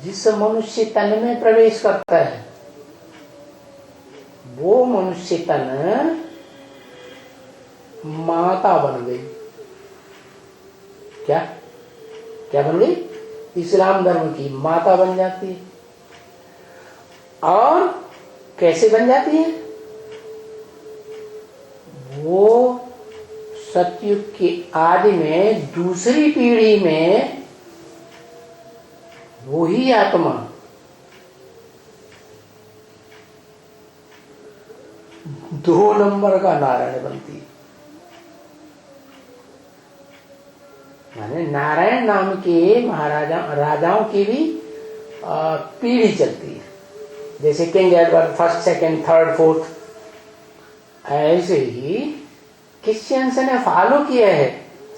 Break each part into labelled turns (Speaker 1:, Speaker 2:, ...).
Speaker 1: जिस मनुष्य तन में प्रवेश करता है वो मनुष्य तन माता बन गई। क्या क्या बन गई? इस्लाम धर्म की माता बन जाती है। और कैसे बन जाती है? वो सतयुग के आदि में दूसरी पीढ़ी में वही आत्मा दो नंबर का नारायण बनती है। माने नारायण नाम के राजाओं की भी पीढ़ी चलती है। जैसे king Edward first, second, third, fourth, ऐसे ही क्रिश्चियंस ने फॉलो किया है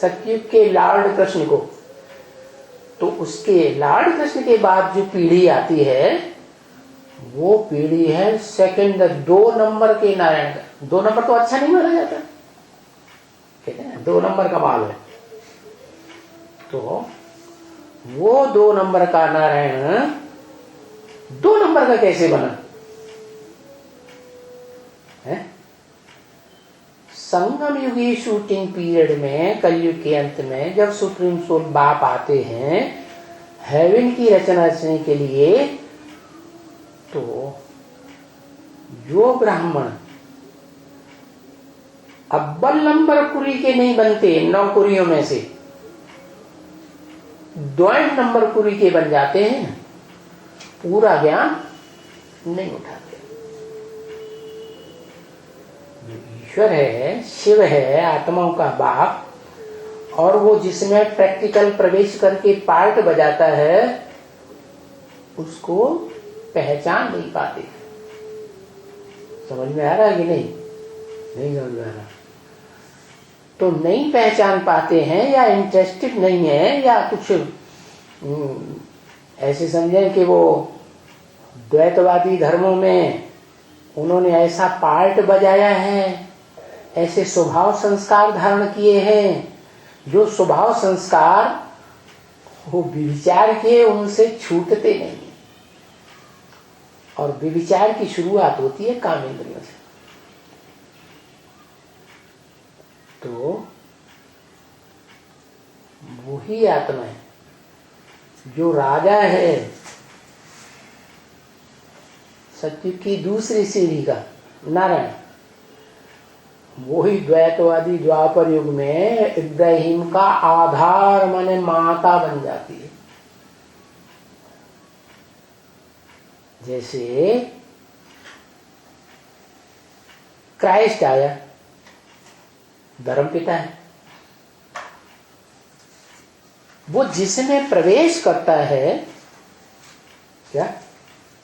Speaker 1: सतयुग के लॉर्ड कृष्ण को। तो उसके लॉर्ड कृष्ण के बाद जो पीढ़ी आती है वो पीढ़ी है सेकंड, 2 नंबर के नारायण का। 2 नंबर तो अच्छा नहीं माना जाता, कहते हैं 2 नंबर का माल है। तो वो 2 नंबर का नारायण 2 नंबर का कैसे बना है? संगम युगी शूटिंग पीरियड में, कलयुग के अंत में, जब सुप्रीम सोल बाप आते हैं हेवन की रचना रचने के लिए, तो जो ब्राह्मण अव्वल नंबर कुरी के नहीं बनते, 9 कुरियों में से 2 नंबर कुरी के बन जाते हैं, पूरा ज्ञान नहीं उठाते। ईश्वर है, शिव है, आत्माओं का बाप, और वो जिसमें प्रैक्टिकल प्रवेश करके पार्ट बजाता है उसको पहचान नहीं पाते। समझ में आ रहा है कि नहीं? नहीं समझ में आ रहा। तो नहीं पहचान पाते हैं, या इंटरेस्टेड नहीं है, या कुछ ऐसे समझें कि वो द्वैतवादी धर्मों में उन्होंने ऐसा पार्ट बजाया है, ऐसे स्वभाव संस्कार धारण किए हैं, जो स्वभाव संस्कार वो विचार के उनसे छूटते नहीं। और विचार की शुरुआत होती है कामेंद्रियों से। तो वही आत्मा है जो राजा है सतयुग की दूसरी सीढ़ी का नारायण। वही द्वैतवादी द्वापर युग में इब्राहिम का आधार माने माता बन जाती है। जैसे क्राइस्ट आया, धर्मपिता है, वो जिसमें प्रवेश करता है, क्या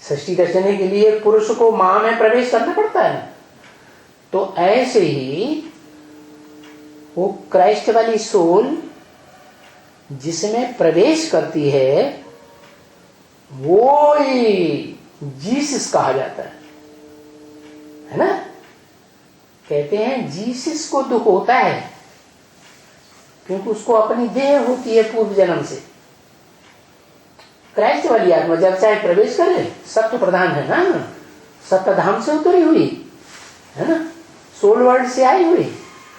Speaker 1: सृष्टि रचने के लिए पुरुष को मां में प्रवेश करना पड़ता है। तो ऐसे ही वो क्राइस्ट वाली सोल जिसमें प्रवेश करती है वो ही जीसस कहा जाता है ना? कहते हैं जीसस को दुख होता है क्योंकि उसको अपनी देह होती है पूर्व जन्म से। क्राइस्ट वाली आत्मा जब चाहे प्रवेश करे, सत्य प्रधान है ना, सत्य धाम से उतरी हुई है ना, सोल वर्ल्ड से आई हुई,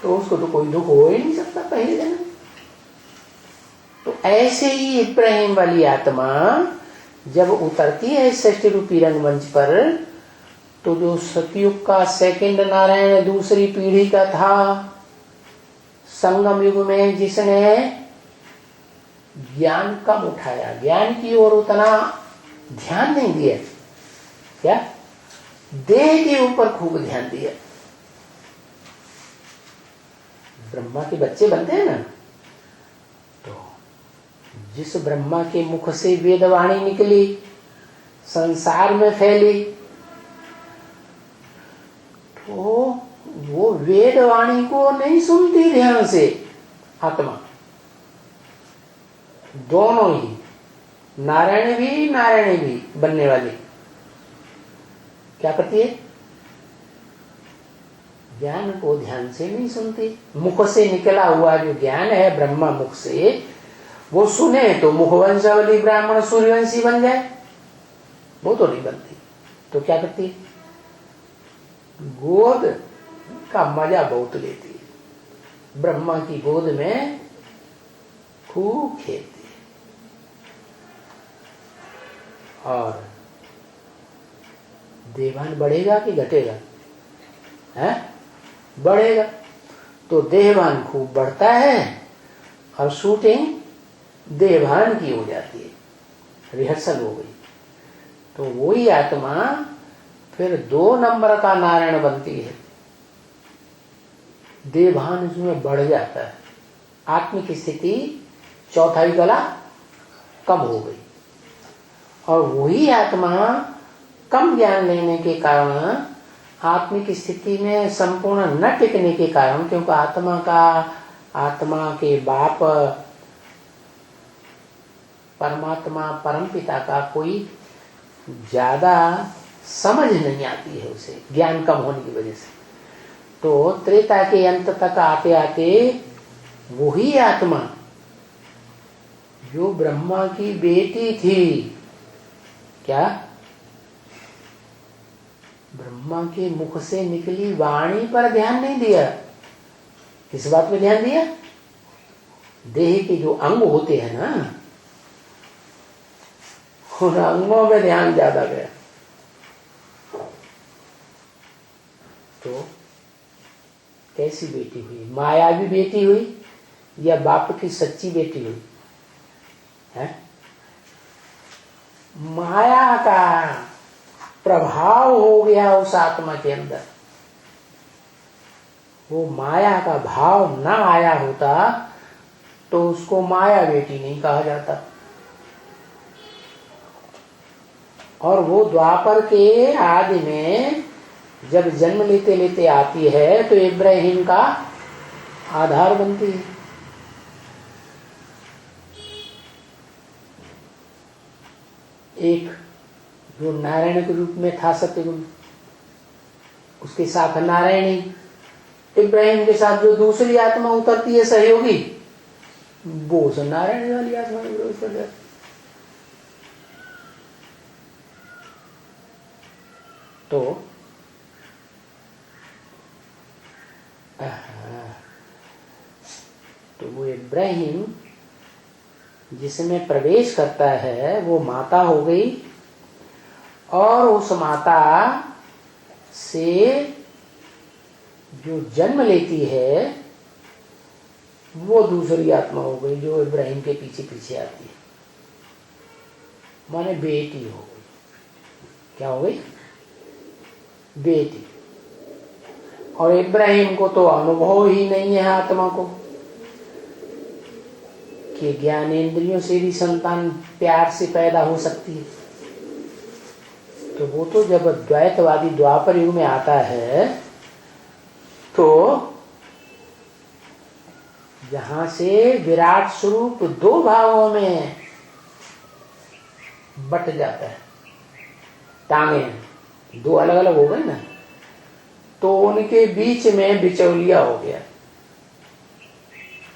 Speaker 1: तो उसको तो कोई दुख हो ही नहीं सकता पहले जन्म। तो ऐसे ही इब्राहिम वाली आत्मा जब उतरती है सृष्टि रूपी रंगमंच पर, तो जो सतयुग का सेकंड नारायण दूसरी पीढ़ी का था, संगम युग में जिसने ज्ञान कम उठाया, ज्ञान की ओर उतना ध्यान नहीं दिया, क्या देह के ऊपर खूब ध्यान दिया। ब्रह्मा के बच्चे बनते हैं ना, तो जिस ब्रह्मा के मुख से वेदवाणी निकली, संसार में फैली, तो वो वेदवाणी को नहीं सुनती ध्यान से आत्मा। दोनों ही नारायणी भी बनने वाली क्या करती है? ज्ञान को ध्यान से नहीं सुनती। मुख से निकला हुआ जो ज्ञान है ब्रह्मा मुख से, वो सुने तो मुखवंशावली ब्राह्मण सूर्यवंशी बन जाए, वो तो नहीं बनती। तो क्या करती है, गोद का मजा बहुत लेती है, ब्रह्मा की गोद में खूब खेलती है। और देवान बढ़ेगा कि घटेगा, है? बढ़ेगा। तो देहभान खूब बढ़ता है और शूटिंग देहभान की हो जाती है, रिहर्सल हो गई। तो वही आत्मा फिर 2 नंबर का नारायण बनती है, देहभान उसमें बढ़ जाता है, आत्मिक स्थिति चौथाई कला कम हो गई। और वही आत्मा कम ज्ञान लेने के कारण, आत्मिक स्थिति में संपूर्ण न टिकने के कारण, क्योंकि आत्मा के बाप परमात्मा परमपिता का कोई ज्यादा समझ नहीं आती है उसे, ज्ञान कम होने की वजह से। तो त्रेता के अंत तक आते आते वही आत्मा जो ब्रह्मा की बेटी थी, क्या ब्रह्मा के मुख से निकली वाणी पर ध्यान नहीं दिया, किस बात पे ध्यान दिया, देह के जो अंग होते हैं ना, उन अंगों में ध्यान ज्यादा गया। तो कैसी बेटी हुई, मायावी बेटी हुई या बाप की सच्ची बेटी हुई है? माया का प्रभाव हो गया उस आत्मा के अंदर। वो माया का भाव ना आया होता तो उसको माया बेटी नहीं कहा जाता। और वो द्वापर के आदि में जब जन्म लेते लेते आती है तो इब्राहिम का आधार बनती है। एक जो नारायण के रूप में था सत्यगुण, उसके साथ नारायणी, इब्राहिम के साथ जो दूसरी आत्मा उतरती है सहयोगी, वो नारायण वाली आत्मा में प्रवेश कर जाती। तो वो इब्राहिम जिसमें प्रवेश करता है वो माता हो गई, और उस माता से जो जन्म लेती है वो दूसरी आत्मा हो गई जो इब्राहिम के पीछे पीछे आती है, माने बेटी हो गई। क्या हो गई? बेटी। और इब्राहिम को तो अनुभव ही नहीं है आत्मा को कि ज्ञानेंद्रियों से भी संतान प्यार से पैदा हो सकती है। तो वो तो जब द्वैतवादी द्वापर युग में आता है तो जहां से विराट स्वरूप 2 भागों में बट जाता है, टांगे 2 अलग अलग हो गई ना, तो उनके बीच में बिचौलिया हो गया,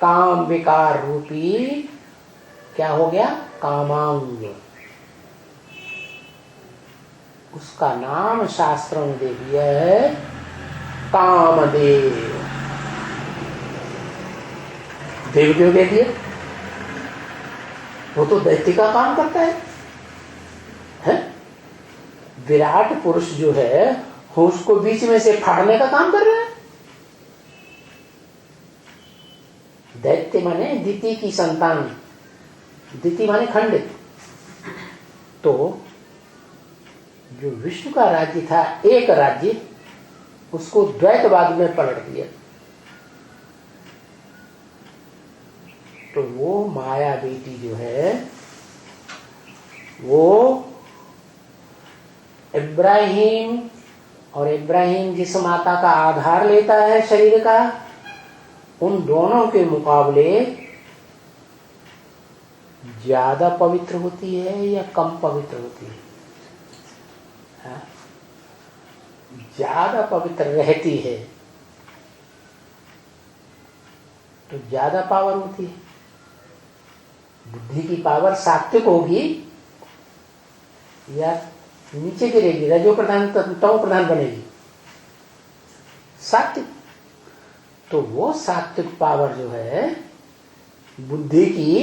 Speaker 1: काम विकार रूपी क्या हो गया? कामांग। उसका नाम शास्त्रों ने दे दिया है कामदेव। देव क्यों कह दिया? वो तो दैत्य का काम करता है? विराट पुरुष जो है उसको बीच में से फाड़ने का काम कर रहा है। दैत्य माने दिति की संतान, दिति माने खंडित। तो जो विष्णु का राज्य था, एक राज्य, उसको द्वैतवाद में पलट दिया। तो वो माया बेटी जो है वो इब्राहिम, और इब्राहिम जिस माता का आधार लेता है शरीर का, उन दोनों के मुकाबले ज्यादा पवित्र होती है या कम पवित्र होती है? ज्यादा पवित्र रहती है तो ज्यादा पावर होती है, बुद्धि की पावर सात्विक होगी या नीचे गिरेगी, रजो प्रधान तमो प्रधान बनेगी? सात्विक। तो वो सात्विक पावर जो है बुद्धि की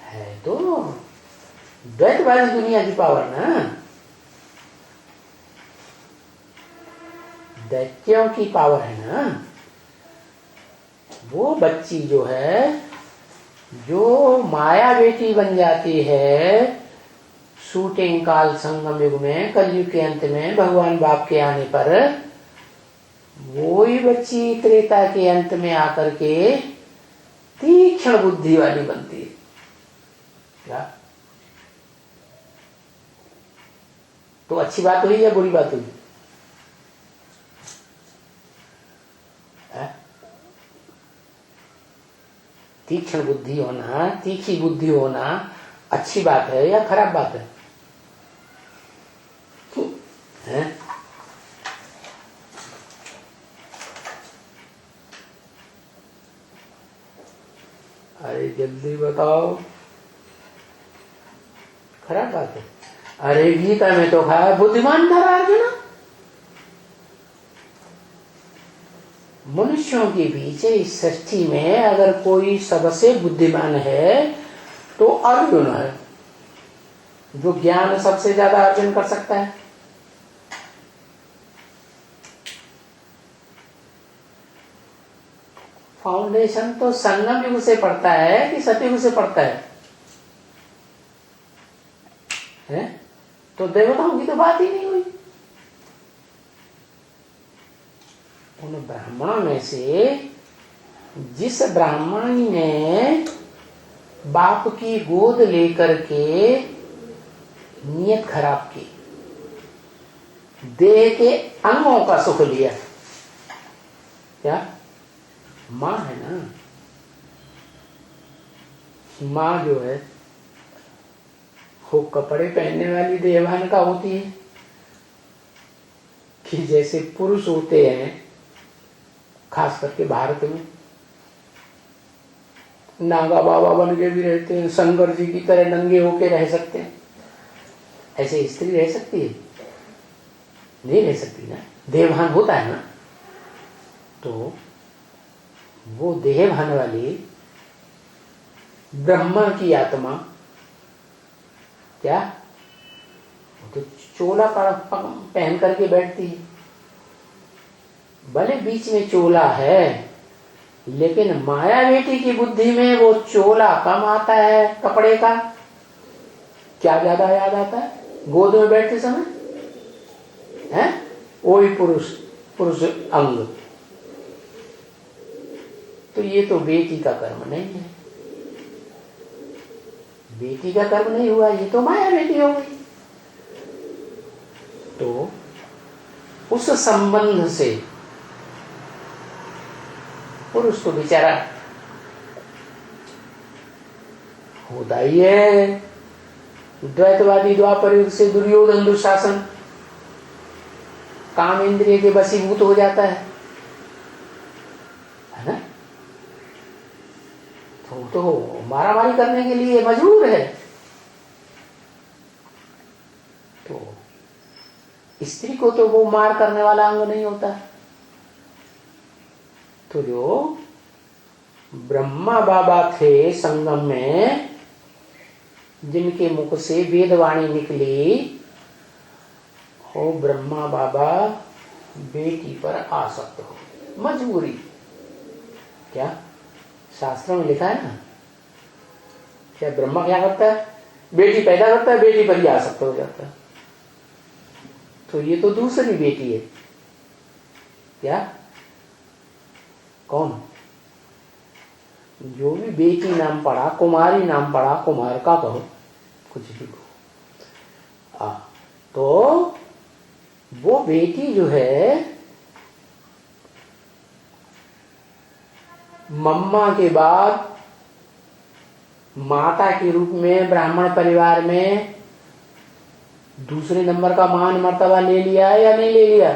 Speaker 1: है तो द्वैतवादी दुनिया की पावर ना, दैत्यों की पावर है ना। वो बच्ची जो है, जो माया बेटी बन जाती है शूटिंग काल संगम युग में, कलयुग के अंत में भगवान बाप के आने पर, वो ही बच्ची त्रेता के अंत में आकर के तीक्ष्ण बुद्धि वाली बनती है। क्या तो अच्छी बात हुई या बुरी बात हुई? तीक्ष्ण बुद्धि होना, तीखी बुद्धि होना अच्छी बात है या खराब बात है? अरे जल्दी बताओ। खराब बात है। अरे गीता में तो कहा बुद्धिमान था अर्जुन। मनुष्यों के बीच इस सृष्टि में अगर कोई सबसे बुद्धिमान है तो अर्जुन है, जो ज्ञान सबसे ज्यादा अर्जन कर सकता है। फाउंडेशन तो संगम युग से पड़ता है कि सतयुग से पड़ता है? तो देवताओं की तो बात ही नहीं हुई। उन ब्राह्मणों में से जिस ब्राह्मण ने बाप की गोद लेकर के नियत खराब की, देह के अंगों का सुख लिया, क्या मां है ना। मां जो है वो कपड़े पहनने वाली देवान का होती है कि जैसे पुरुष होते हैं, खास करके भारत में नागा बाबा बन के भी रहते हैं, शंकर जी की तरह नंगे होके रह सकते हैं, ऐसे स्त्री रह सकती है? नहीं रह सकती ना। देवभान होता है ना। तो वो देहभान वाली ब्रह्मा की आत्मा क्या, वो तो चोला पहन करके बैठती है। भले बीच में चोला है, लेकिन माया बेटी की बुद्धि में वो चोला कम आता है कपड़े का। क्या ज्यादा याद आता है? गोद में बैठते समय है वही पुरुष अंग। तो ये तो बेटी का कर्म नहीं है, बेटी का कर्म नहीं हुआ, ये तो माया बेटी हो गई। तो उस संबंध से पुरुष तो बेचारा होता ही है। द्वैतवादी द्वापर युग से दुर्योधन दुशासन काम इंद्रिय के वशीभूत हो जाता है ना। तो मारामारी करने के लिए मजबूर है। तो स्त्री को तो वो मार करने वाला अंग नहीं होता। तो जो ब्रह्मा बाबा थे संगम में, जिनके मुख से वेदवाणी निकली, वो ब्रह्मा बाबा बेटी पर आसक्त हो, मजबूरी। क्या शास्त्रों में लिखा है ना, क्या ब्रह्मा क्या करता है? बेटी पैदा करता है, बेटी पर ही आसक्त हो जाता है। तो ये तो दूसरी बेटी है। क्या कौन? जो भी बेटी नाम पड़ा, कुमारी नाम पड़ा, कुमार का कहो, कुछ भी कहो। तो वो बेटी जो है मम्मा के बाद माता के रूप में ब्राह्मण परिवार में दूसरे नंबर का मान मर्तबा ले लिया है या नहीं ले लिया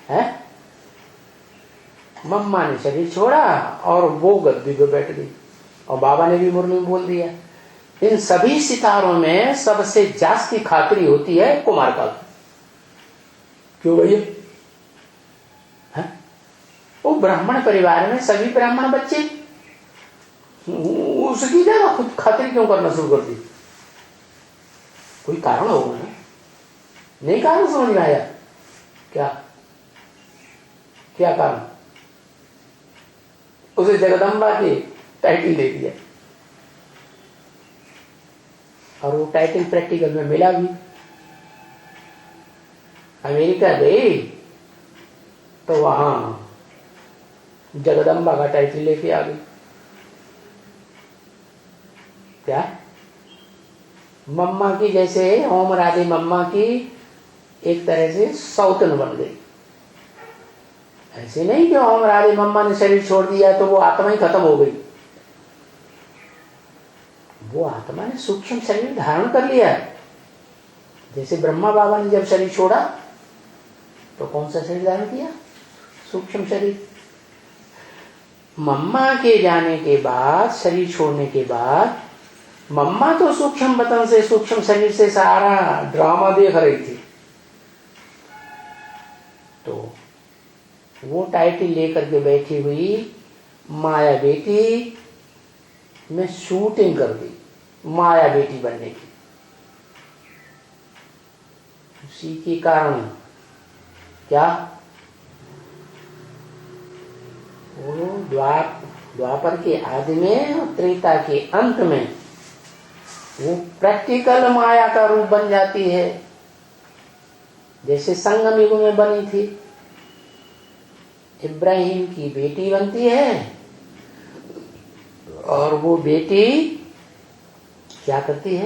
Speaker 1: है? मम्मा ने शरीर छोड़ा और वो गद्दी पे बैठ गई। और बाबा ने भी मुरली में बोल दिया, इन सभी सितारों में सबसे जास्ती खातिरी होती है कुमार काल। क्यों भैया? वो ब्राह्मण परिवार में सभी ब्राह्मण बच्चे, उसकी ज्यादा खुद खातिरी क्यों करना शुरू कर दी? कोई कारण होगा ना? नहीं कारण समझ में आया क्या? क्या कारण? उसे जगदम्बा की टाइटल दे दिया, और वो टाइटल प्रैक्टिकल में मिला भी। अमेरिका गई तो वहां जगदम्बा का टाइटल लेके आ गई। क्या? मम्मा की, जैसे ओम राधे मम्मा की एक तरह से सौतन बन गई। ऐसे नहीं कि ओम राधे मम्मा ने शरीर छोड़ दिया तो वो आत्मा ही खत्म हो गई। वो आत्मा ने सूक्ष्म शरीर धारण कर लिया। जैसे ब्रह्मा बाबा ने जब शरीर छोड़ा तो कौन सा शरीर धारण किया? सूक्ष्म शरीर। मम्मा के जाने के बाद, शरीर छोड़ने के बाद, मम्मा तो सूक्ष्म बतन से, सूक्ष्म शरीर से सारा ड्रामा देख रही थी। तो वो टाइटल लेकर के बैठी हुई माया बेटी में शूटिंग कर दी, माया बेटी बनने की। उसी के कारण क्या वो द्वापर के आदि में और त्रेता के अंत में वो प्रैक्टिकल माया का रूप बन जाती है, जैसे संगम युग में बनी थी। इब्राहिम की बेटी बनती है और वो बेटी क्या करती है?